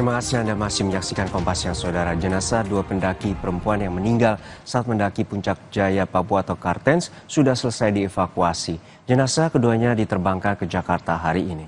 Terima kasih Anda masih menyaksikan Kompas Siang, Saudara. Jenazah dua pendaki perempuan yang meninggal saat mendaki Puncak Jaya Papua atau Kartens sudah selesai dievakuasi. Jenazah keduanya diterbangkan ke Jakarta hari ini.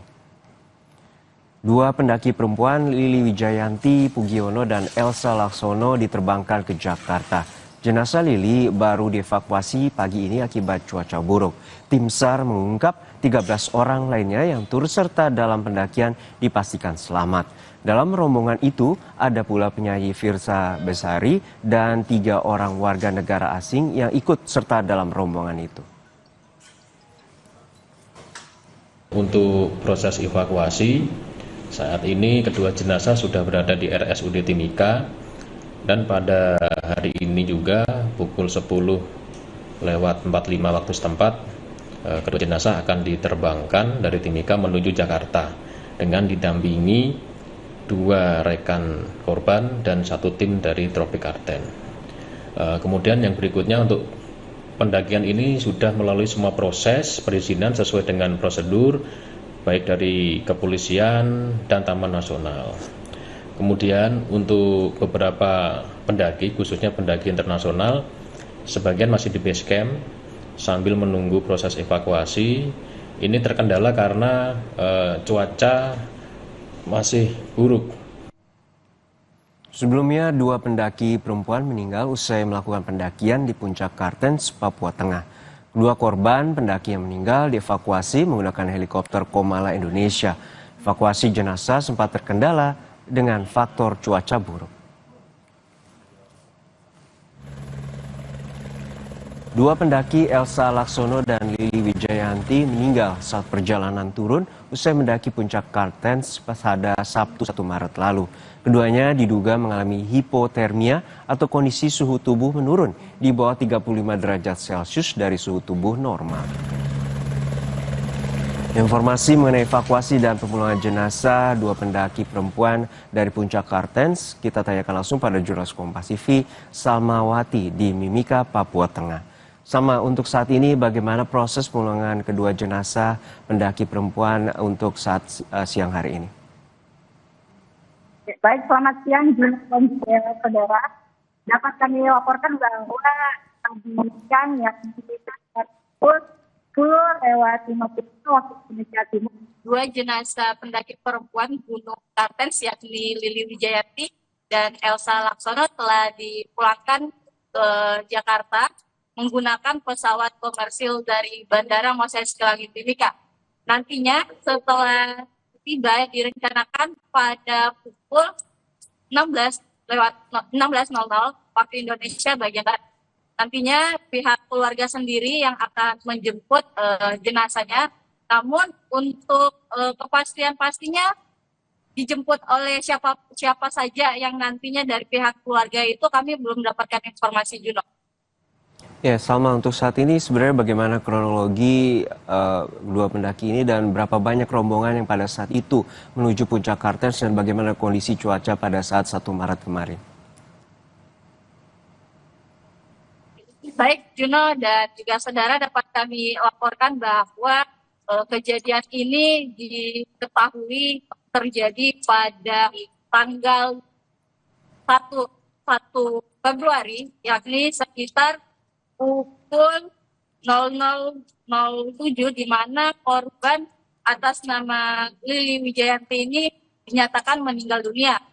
Dua pendaki perempuan, Lili Wijayanti Pugiono dan Elsa Laksono, diterbangkan ke Jakarta. Jenazah Lili baru dievakuasi pagi ini akibat cuaca buruk. Tim SAR mengungkap 13 orang lainnya yang turut serta dalam pendakian dipastikan selamat. Dalam rombongan itu ada pula penyanyi Firsa Besari dan 3 orang warga negara asing yang ikut serta dalam rombongan itu. Untuk proses evakuasi, saat ini kedua jenazah sudah berada di RSUD Timika, dan pada hari ini juga pukul 10:45 waktu setempat, kedua jenazah akan diterbangkan dari Timika menuju Jakarta dengan didampingi 2 rekan korban dan 1 tim dari Tropic Karten. Kemudian yang berikutnya, untuk pendakian ini sudah melalui semua proses perizinan sesuai dengan prosedur baik dari kepolisian dan Taman Nasional. Kemudian untuk beberapa pendaki, khususnya pendaki internasional, sebagian masih di base camp sambil menunggu proses evakuasi. Ini terkendala karena cuaca masih buruk. Sebelumnya, 2 pendaki perempuan meninggal usai melakukan pendakian di Puncak Kartens, Papua Tengah. Kedua korban pendaki yang meninggal dievakuasi menggunakan helikopter Komala Indonesia. Evakuasi jenazah sempat terkendala dengan faktor cuaca buruk. 2 pendaki, Elsa Laksono dan Lili Wijayanti, meninggal saat perjalanan turun usai mendaki Puncak Kartens pada Sabtu 1 Maret lalu. Keduanya diduga mengalami hipotermia atau kondisi suhu tubuh menurun di bawah 35 derajat Celcius dari suhu tubuh normal. Informasi mengenai evakuasi dan pemulangan jenazah 2 pendaki perempuan dari Puncak Kartens kita tanyakan langsung pada jurnalis Kompas TV Salmawati di Mimika, Papua Tengah. Sama, untuk saat ini bagaimana proses pemulangan kedua jenazah pendaki perempuan untuk saat siang hari ini? Baik, selamat siang, saudara. Dapat kami laporkan bahwa siang yang pukul 10:50 waktu Indonesia Timur, 2 jenazah pendaki perempuan Gunung Kartens yakni Lili Wijayanti dan Elsa Laksono telah dipulangkan ke Jakarta menggunakan pesawat komersil dari Bandara Moses Kilangin Timika. Nantinya setelah tiba direncanakan pada pukul 16:00 waktu Indonesia bagian barat. Nantinya pihak keluarga sendiri yang akan menjemput jenazahnya. Namun untuk kepastian pastinya dijemput oleh siapa saja yang nantinya dari pihak keluarga itu kami belum mendapatkan informasi, Juno. Ya, Salma, untuk saat ini sebenarnya bagaimana kronologi 2 pendaki ini dan berapa banyak rombongan yang pada saat itu menuju Puncak Kartens dan bagaimana kondisi cuaca pada saat 1 Maret kemarin? Baik, Juno dan juga saudara, dapat kami laporkan bahwa kejadian ini diketahui terjadi pada tanggal 1 Februari, yakni sekitar pukul 00:07, di mana korban atas nama Lili Wijayanti ini dinyatakan meninggal dunia.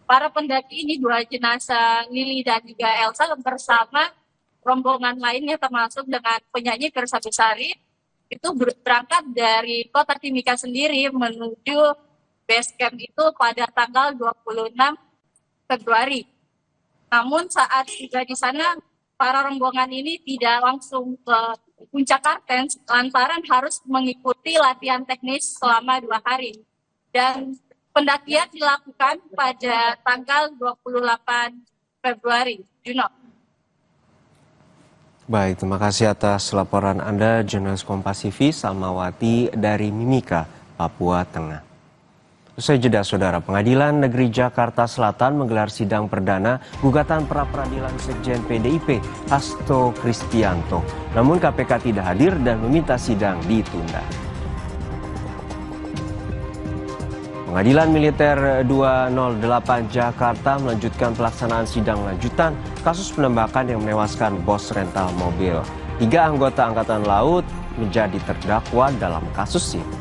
Para pendaki ini, 2 jenazah Lili dan juga Elsa bersama rombongan lainnya termasuk dengan penyanyi Firsa Besari itu berangkat dari kota Timika sendiri menuju base camp itu pada tanggal 26 Februari. Namun saat tiba di sana, para rombongan ini tidak langsung ke Puncak Kartens lantaran harus mengikuti latihan teknis selama 2 hari. Dan pendakian dilakukan pada tanggal 28 Februari. Juno. Baik, terima kasih atas laporan Anda, jurnalis Kompas TV Salmawati dari Mimika, Papua Tengah. Usai jeda, Saudara, Pengadilan Negeri Jakarta Selatan menggelar sidang perdana gugatan pra-peradilan Sekjen PDIP Hasto Kristianto. Namun KPK tidak hadir dan meminta sidang ditunda. Pengadilan Militer 208 Jakarta melanjutkan pelaksanaan sidang lanjutan kasus penembakan yang menewaskan bos rental mobil. 3 anggota Angkatan Laut menjadi terdakwa dalam kasus ini.